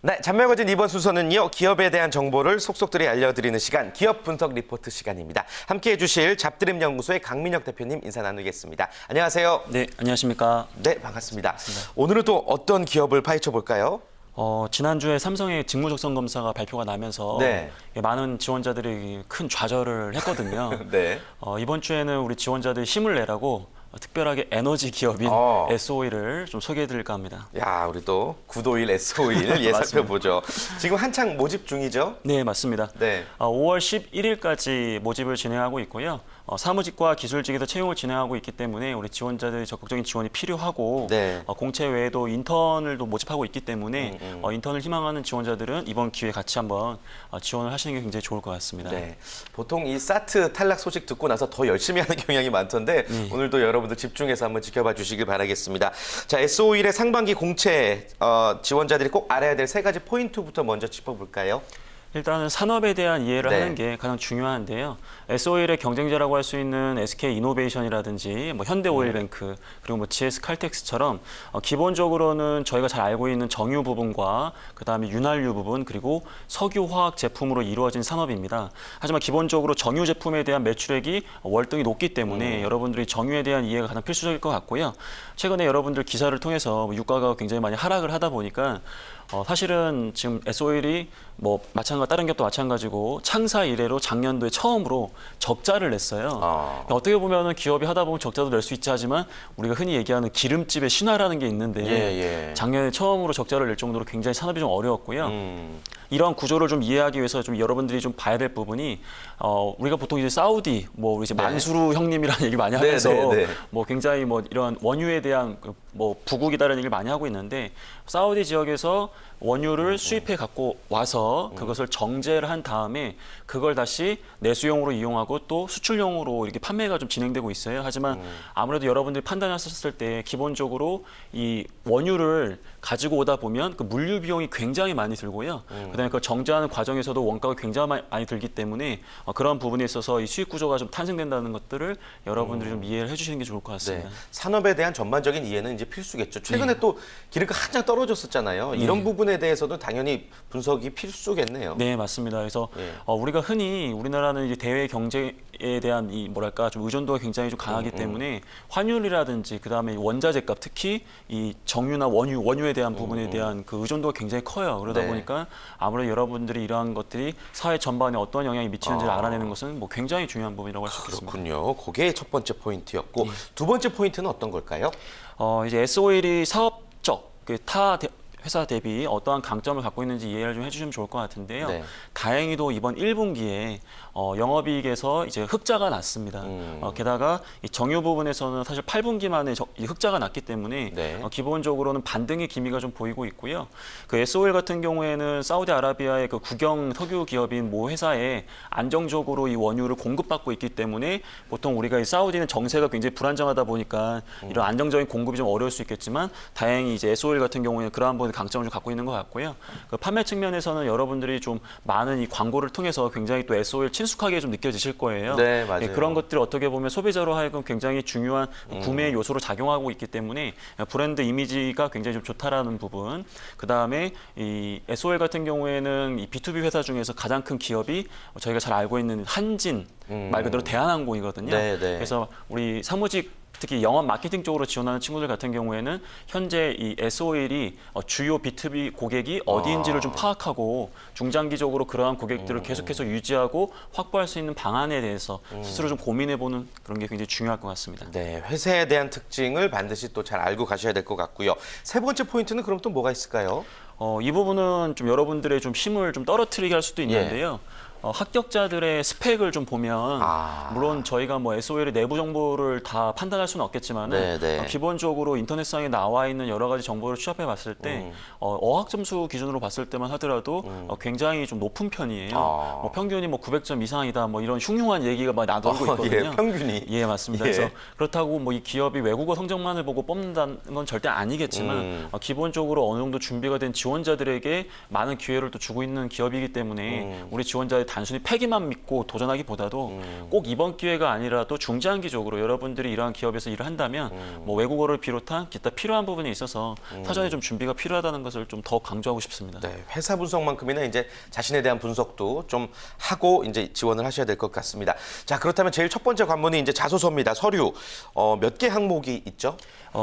네, 잔멸거진 이번 순서는요. 기업에 대한 정보를 속속들이 알려드리는 시간, 기업 분석 리포트 시간입니다. 함께해 주실 잡드림 연구소의 강민혁 대표님 인사 나누겠습니다. 안녕하세요. 네, 안녕하십니까. 네, 반갑습니다. 오늘은 또 어떤 기업을 파헤쳐 볼까요? 지난주에 삼성의 직무적성 검사가 발표가 나면서 네. 많은 지원자들이 큰 좌절을 했거든요. 네. 이번 주에는 우리 지원자들이 힘을 내라고 특별하게 에너지 기업인 S-오일을 좀 소개해드릴까 합니다. 야, 우리 또 구도일, S-오일 예 살펴보죠. 지금 한창 모집 중이죠? 네, 맞습니다. 네. 5월 11일까지 모집을 진행하고 있고요. 사무직과 기술직에서 채용을 진행하고 있기 때문에 우리 지원자들이 적극적인 지원이 필요하고 네. 공채 외에도 인턴을도 모집하고 있기 때문에 인턴을 희망하는 지원자들은 이번 기회에 같이 한번 지원을 하시는 게 굉장히 좋을 것 같습니다. 네. 보통 이 사트 탈락 소식 듣고 나서 더 열심히 하는 경향이 많던데 오늘도 여러분들 집중해서 한번 지켜봐 주시길 바라겠습니다. 자, S-오일의 상반기 공채 지원자들이 꼭 알아야 될 세 가지 포인트부터 먼저 짚어볼까요? 일단은 산업에 대한 이해를 네. 하는 게 가장 중요한데요. S-오일의 경쟁자라고 할 수 있는 SK이노베이션이라든지 현대오일뱅크 그리고 GS 칼텍스처럼 기본적으로는 저희가 잘 알고 있는 정유 부분과 그다음에 윤활유 부분 그리고 석유 화학 제품으로 이루어진 산업입니다. 하지만 기본적으로 정유 제품에 대한 매출액이 월등히 높기 때문에 여러분들이 정유에 대한 이해가 가장 필수적일 것 같고요. 최근에 여러분들 기사를 통해서 유가가 굉장히 많이 하락을 하다 보니까 사실은 지금 S-오일이 다른 기업도 마찬가지고 창사 이래로 작년도에 처음으로 적자를 냈어요. 어떻게 보면은 기업이 하다 보면 적자도 낼 수 있지 하지만 우리가 흔히 얘기하는 기름집의 신화라는 게 있는데 작년에 처음으로 적자를 낼 정도로 굉장히 산업이 좀 어려웠고요. 이러한 구조를 좀 이해하기 위해서 좀 여러분들이 좀 봐야 될 부분이 우리가 보통 이제 사우디 우리 이제 만수르 형님이라는 얘기 많이 하면서 굉장히 이런 원유에 대한 부국이다라는 얘기를 많이 하고 있는데 사우디 지역에서 원유를 수입해 갖고 와서 그것을 정제를 한 다음에 그걸 다시 내수용으로 이용하고 또 수출용으로 이렇게 판매가 좀 진행되고 있어요. 하지만 아무래도 여러분들이 판단하셨을 때 기본적으로 이 원유를 가지고 오다 보면 그 물류 비용이 굉장히 많이 들고요. 그다음에 그 정제하는 과정에서도 원가가 굉장히 많이 들기 때문에 그런 부분에 있어서 이 수익 구조가 좀 탄생된다는 것들을 여러분들이 좀 이해를 해주시는 게 좋을 것 같습니다. 네. 산업에 대한 전반적인 이해는 이제 필수겠죠. 최근에 또 기름가 한창 떨어졌었잖아요. 이런 부분에 대해서도 당연히 분석이 필수겠네요. 네, 맞습니다. 그래서 우리가 흔히 우리나라는 이제 대외 경제에 대한 좀 의존도가 굉장히 좀 강하기 때문에 환율이라든지 그다음에 원자재 값 특히 이 정유나 원유에 대한 부분에 대한 그 의존도가 굉장히 커요. 그러다 보니까 아무래도 여러분들이 이러한 것들이 사회 전반에 어떤 영향이 미치는지를 알아내는 것은 굉장히 중요한 부분이라고 할 수 있겠습니다. 그렇군요. 그게 첫 번째 포인트였고 두 번째 포인트는 어떤 걸까요? 이제 S-오일이 사업적 타 회사 대비 어떠한 강점을 갖고 있는지 이해를 좀 해주시면 좋을 것 같은데요. 다행히도 이번 1분기에 영업이익에서 이제 흑자가 났습니다. 게다가 이 정유 부분에서는 사실 8분기 만에 이 흑자가 났기 때문에 기본적으로는 반등의 기미가 좀 보이고 있고요. 그 S-오일 같은 경우에는 사우디아라비아의 그 국영 석유 기업인 모 회사에 안정적으로 이 원유를 공급받고 있기 때문에 보통 우리가 이 사우디는 정세가 굉장히 불안정하다 보니까 이런 안정적인 공급이 좀 어려울 수 있겠지만 다행히 이제 S-오일 같은 경우에는 그러한 부분 강점을 좀 갖고 있는 것 같고요. 그 판매 측면에서는 여러분들이 좀 많은 이 광고를 통해서 굉장히 또 S-오일 친숙하게 좀 느껴지실 거예요. 네, 맞아요. 그런 것들이 어떻게 보면 소비자로 하여금 굉장히 중요한 구매 요소로 작용하고 있기 때문에 브랜드 이미지가 굉장히 좀 좋다라는 부분. 그 다음에 이 S-오일 같은 경우에는 이 B2B 회사 중에서 가장 큰 기업이 저희가 잘 알고 있는 한진 말 그대로 대한항공이거든요. 그래서 우리 사무직 특히 영업 마케팅 쪽으로 지원하는 친구들 같은 경우에는 현재 이 S-오일이 주요 B2B 고객이 어디인지를 좀 파악하고 중장기적으로 그러한 고객들을 계속해서 유지하고 확보할 수 있는 방안에 대해서 스스로 좀 고민해보는 그런 게 굉장히 중요할 것 같습니다. 네, 회사에 대한 특징을 반드시 또 잘 알고 가셔야 될 것 같고요. 세 번째 포인트는 그럼 또 뭐가 있을까요? 이 부분은 좀 여러분들의 좀 힘을 좀 떨어뜨리게 할 수도 있는데요. 합격자들의 스펙을 좀 보면 물론 저희가 S-오일의 내부 정보를 다 판단할 수는 없겠지만 기본적으로 인터넷상에 나와 있는 여러 가지 정보를 취합해 봤을 때 어학 점수 기준으로 봤을 때만 하더라도 굉장히 좀 높은 편이에요. 평균이 900점 이상이다 이런 흉흉한 얘기가 막 나돌고 있거든요. 평균이. 예, 맞습니다. 그래서 그렇다고 이 기업이 외국어 성적만을 보고 뽑는다는 건 절대 아니겠지만 기본적으로 어느 정도 준비가 된 지원자들에게 많은 기회를 또 주고 있는 기업이기 때문에 우리 지원자들 단순히 패기만 믿고 도전하기보다도 꼭 이번 기회가 아니라도 중장기적으로 여러분들이 이러한 기업에서 일을 한다면 뭐 외국어를 비롯한 기타 필요한 부분에 있어서 사전에 좀 준비가 필요하다는 것을 좀 더 강조하고 싶습니다. 네, 회사 분석만큼이나 이제 자신에 대한 분석도 좀 하고 이제 지원을 하셔야 될 것 같습니다. 자, 그렇다면 제일 첫 번째 관문이 이제 자소서입니다. 서류. 몇 개 항목이 있죠?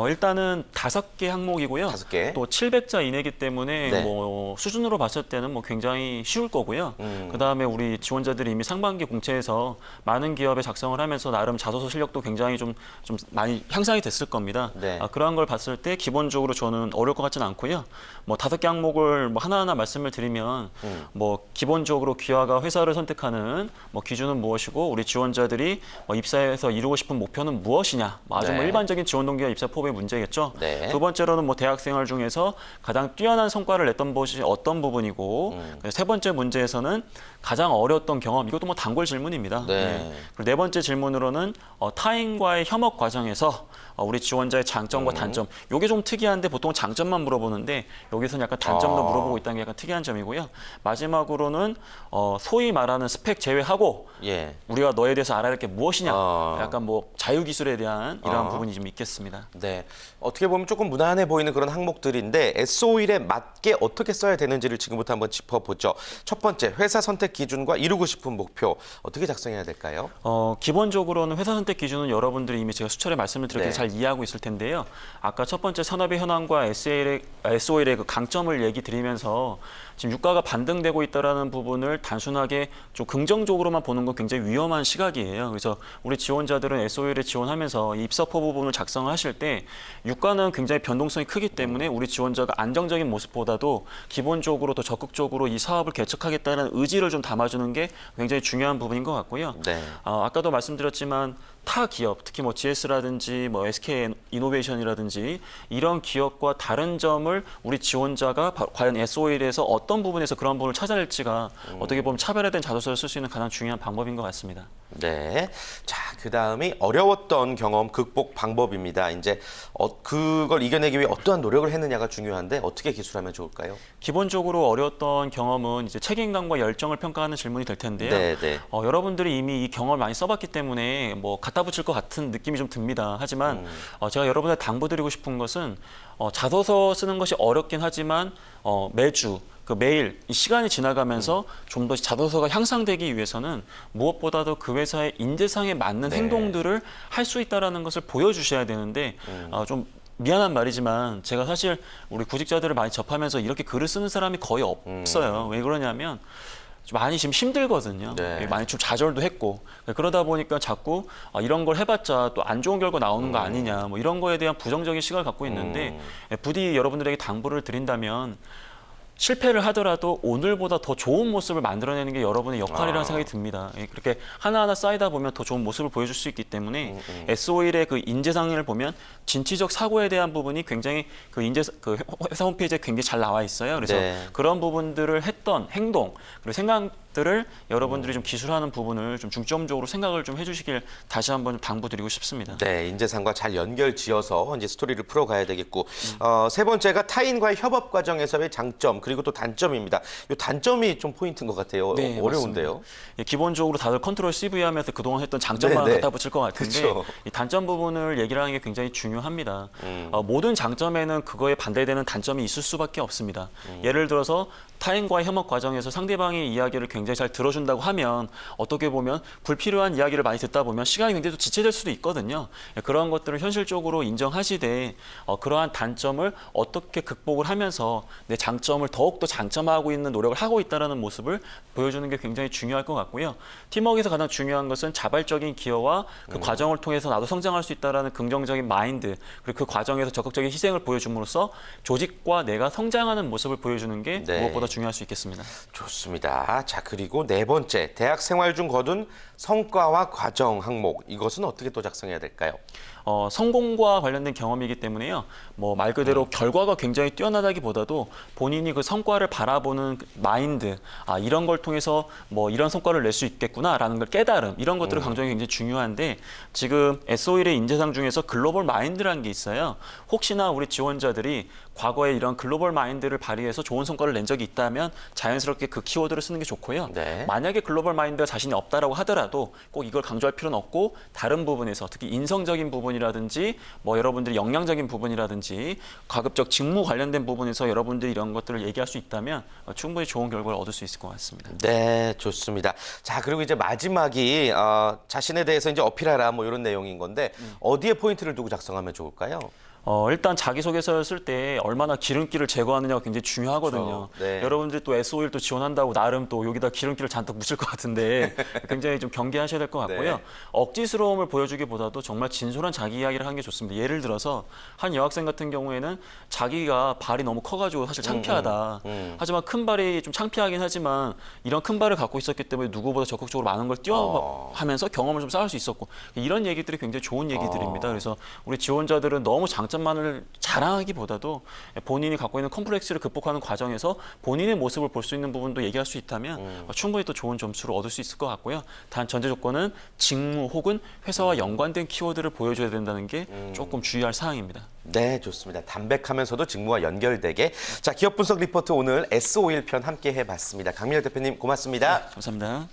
일단은 5개 항목이고요. 5개. 또 700자 이내이기 때문에 네. 뭐 수준으로 봤을 때는 뭐 굉장히 쉬울 거고요. 그다음에 우리 지원자들이 이미 상반기 공채에서 많은 기업에 작성을 하면서 나름 자소서 실력도 굉장히 좀 많이 향상이 됐을 겁니다. 네. 그러한 걸 봤을 때 기본적으로 저는 어려울 것 같지는 않고요. 뭐 5개 항목을 뭐 하나하나 말씀을 드리면 뭐 기본적으로 귀화가 회사를 선택하는 뭐 기준은 무엇이고 우리 지원자들이 뭐 입사해서 이루고 싶은 목표는 무엇이냐. 뭐 아주 뭐 네. 일반적인 지원 동기와 입사 포부의 문제겠죠. 네. 두 번째로는 뭐 대학 생활 중에서 가장 뛰어난 성과를 냈던 것이 어떤 부분이고 세 번째 문제에서는 가장 어려웠던 경험. 이것도 뭐 단골 질문입니다. 네. 그리고 네 번째 질문으로는 타인과의 협업 과정에서 우리 지원자의 장점과 단점. 이게 좀 특이한데 보통 장점만 물어보는데 여기서는 약간 단점도 물어보고 있다는 게 약간 특이한 점이고요. 마지막으로는 소위 말하는 스펙 제외하고 예. 우리가 너에 대해서 알아야 할 게 무엇이냐. 어. 약간 뭐 자유기술에 대한 이러한 부분이 좀 있겠습니다. 네. 어떻게 보면 조금 무난해 보이는 그런 항목들인데 SO일에 맞게 어떻게 써야 되는지를 지금부터 한번 짚어보죠. 첫 번째, 회사 선택 기준과 이루고 싶은 목표. 어떻게 작성해야 될까요? 기본적으로는 회사 선택 기준은 여러분들이 이미 제가 수차례 말씀을 드렸기 네. 잘 이해하고 있을 텐데요. 아까 첫 번째 산업의 현황과 SO일의 그 강점을 얘기 드리면서 지금 유가가 반등되고 있다는 부분을 단순하게 좀 긍정적으로만 보는 건 굉장히 위험한 시각이에요. 그래서 우리 지원자들은 SO일에 지원하면서 이 입사포 부분을 작성하실 때 유가는 굉장히 변동성이 크기 때문에 우리 지원자가 안정적인 모습보다도 기본적으로 더 적극적으로 이 사업을 개척하겠다는 의지를 좀 담아주는 게 굉장히 중요한 부분인 것 같고요. 네. 아까도 말씀드렸지만 타 기업, 특히 뭐 GS라든지 뭐 SK 이노베이션이라든지 이런 기업과 다른 점을 우리 지원자가 과연 SO일에서 어떤 부분에서 그런 부분을 찾아낼지가 어떻게 보면 차별화된 자소서를 쓸 수 있는 가장 중요한 방법인 것 같습니다. 네. 자, 그다음이 어려웠던 경험 극복 방법입니다. 이제 그걸 이겨내기 위해 어떠한 노력을 했느냐가 중요한데 어떻게 기술하면 좋을까요? 기본적으로 어려웠던 경험은 이제 책임감과 열정을 평가하는 질문이 될 텐데요. 네, 네. 여러분들이 이미 이 경험을 많이 써봤기 때문에 뭐 갖다 붙일 것 같은 느낌이 좀 듭니다. 하지만 제가 여러분들 당부드리고 싶은 것은 자소서 쓰는 것이 어렵긴 하지만 매주 매일 이 시간이 지나가면서 좀 더 자소서가 향상되기 위해서는 무엇보다도 그 회사의 인재상에 맞는 네. 행동들을 할 수 있다라는 것을 보여주셔야 되는데 좀 미안한 말이지만 제가 사실 우리 구직자들을 많이 접하면서 이렇게 글을 쓰는 사람이 거의 없어요. 왜 그러냐면 좀 많이 지금 힘들거든요. 네. 많이 좀 좌절도 했고 그러다 보니까 자꾸 이런 걸 해봤자 또 안 좋은 결과 나오는 거 아니냐 뭐 이런 거에 대한 부정적인 시각을 갖고 있는데 부디 여러분들에게 당부를 드린다면 실패를 하더라도 오늘보다 더 좋은 모습을 만들어내는 게 여러분의 역할이라는 생각이 듭니다. 그렇게 하나하나 쌓이다 보면 더 좋은 모습을 보여줄 수 있기 때문에 SO일의 그 인재상을 보면 진취적 사고에 대한 부분이 굉장히 그 회사 홈페이지에 굉장히 잘 나와 있어요. 그래서 네. 그런 부분들을 했던 행동 그리고 생각들을 여러분들이 좀 기술하는 부분을 좀 중점적으로 생각을 좀 해주시길 다시 한번 좀 당부드리고 싶습니다. 네, 인재상과 잘 연결지어서 이제 스토리를 풀어가야 되겠고 세 번째가 타인과의 협업 과정에서의 장점 그리고 또 단점입니다. 이 단점이 좀 포인트인 것 같아요. 네, 어려운데요. 맞습니다. 기본적으로 다들 컨트롤 CV 하면서 그동안 했던 장점만 네, 네. 갖다 붙일 것 같은데 그쵸. 이 단점 부분을 얘기를 하는 게 굉장히 중요합니다. 모든 장점에는 그거에 반대되는 단점이 있을 수밖에 없습니다. 예를 들어서 타인과의 협업 과정에서 상대방의 이야기를 굉장히 잘 들어준다고 하면 어떻게 보면 불필요한 이야기를 많이 듣다 보면 시간이 굉장히 또 지체될 수도 있거든요. 그런 것들을 현실적으로 인정하시되 그러한 단점을 어떻게 극복을 하면서 내 장점을 더욱더 장점화하고 있는 노력을 하고 있다는 모습을 보여주는 게 굉장히 중요할 것 같고요. 팀워크에서 가장 중요한 것은 자발적인 기여와 그 과정을 통해서 나도 성장할 수 있다는 긍정적인 마인드 그리고 그 과정에서 적극적인 희생을 보여줌으로써 조직과 내가 성장하는 모습을 보여주는 게 네. 무엇보다 중요할 수 있겠습니다. 좋습니다. 자, 그리고 네 번째, 대학 생활 중 거둔 성과와 과정 항목. 이것은 어떻게 또 작성해야 될까요? 성공과 관련된 경험이기 때문에요. 뭐 말 그대로 결과가 굉장히 뛰어나다기보다도 본인이 그 성과를 바라보는 그 마인드, 이런 걸 통해서 뭐 이런 성과를 낼 수 있겠구나라는 걸 깨달음, 이런 것들을 강조하는 게 굉장히 중요한데 지금 S51의 인재상 중에서 글로벌 마인드라는 게 있어요. 혹시나 우리 지원자들이 과거에 이런 글로벌 마인드를 발휘해서 좋은 성과를 낸 적이 있다면 자연스럽게 그 키워드를 쓰는 게 좋고요. 네. 만약에 글로벌 마인드가 자신이 없다라고 하더라도 꼭 이걸 강조할 필요는 없고 다른 부분에서 특히 인성적인 부분이라든지 뭐 여러분들이 역량적인 부분이라든지 가급적 직무 관련된 부분에서 여러분들이 이런 것들을 얘기할 수 있다면 충분히 좋은 결과를 얻을 수 있을 것 같습니다. 네, 좋습니다. 자, 그리고 이제 마지막이 자신에 대해서 이제 어필하라 뭐 이런 내용인 건데 어디에 포인트를 두고 작성하면 좋을까요? 일단 자기소개서를 쓸 때 얼마나 기름기를 제거하느냐가 굉장히 중요하거든요. 그렇죠. 네. 여러분들이 또 SO일 또 지원한다고 나름 또 여기다 기름기를 잔뜩 묻힐 것 같은데 굉장히 좀 경계하셔야 될 것 같고요. 네. 억지스러움을 보여주기보다도 정말 진솔한 자기 이야기를 하는 게 좋습니다. 예를 들어서 한 여학생 같은 경우에는 자기가 발이 너무 커가지고 사실 창피하다. 하지만 큰 발이 좀 창피하긴 하지만 이런 큰 발을 갖고 있었기 때문에 누구보다 적극적으로 많은 걸 뛰어하면서 경험을 좀 쌓을 수 있었고 이런 얘기들이 굉장히 좋은 얘기들입니다. 그래서 우리 지원자들은 너무 장점만을 자랑하기보다도 본인이 갖고 있는 컴플렉스를 극복하는 과정에서 본인의 모습을 볼 수 있는 부분도 얘기할 수 있다면 충분히 또 좋은 점수를 얻을 수 있을 것 같고요. 단 전제 조건은 직무 혹은 회사와 연관된 키워드를 보여줘야 된다는 게 조금 주의할 사항입니다. 네, 좋습니다. 담백하면서도 직무와 연결되게. 자, 기업 분석 리포트 오늘 S51편 함께 해봤습니다. 강민혁 대표님 고맙습니다. 감사합니다.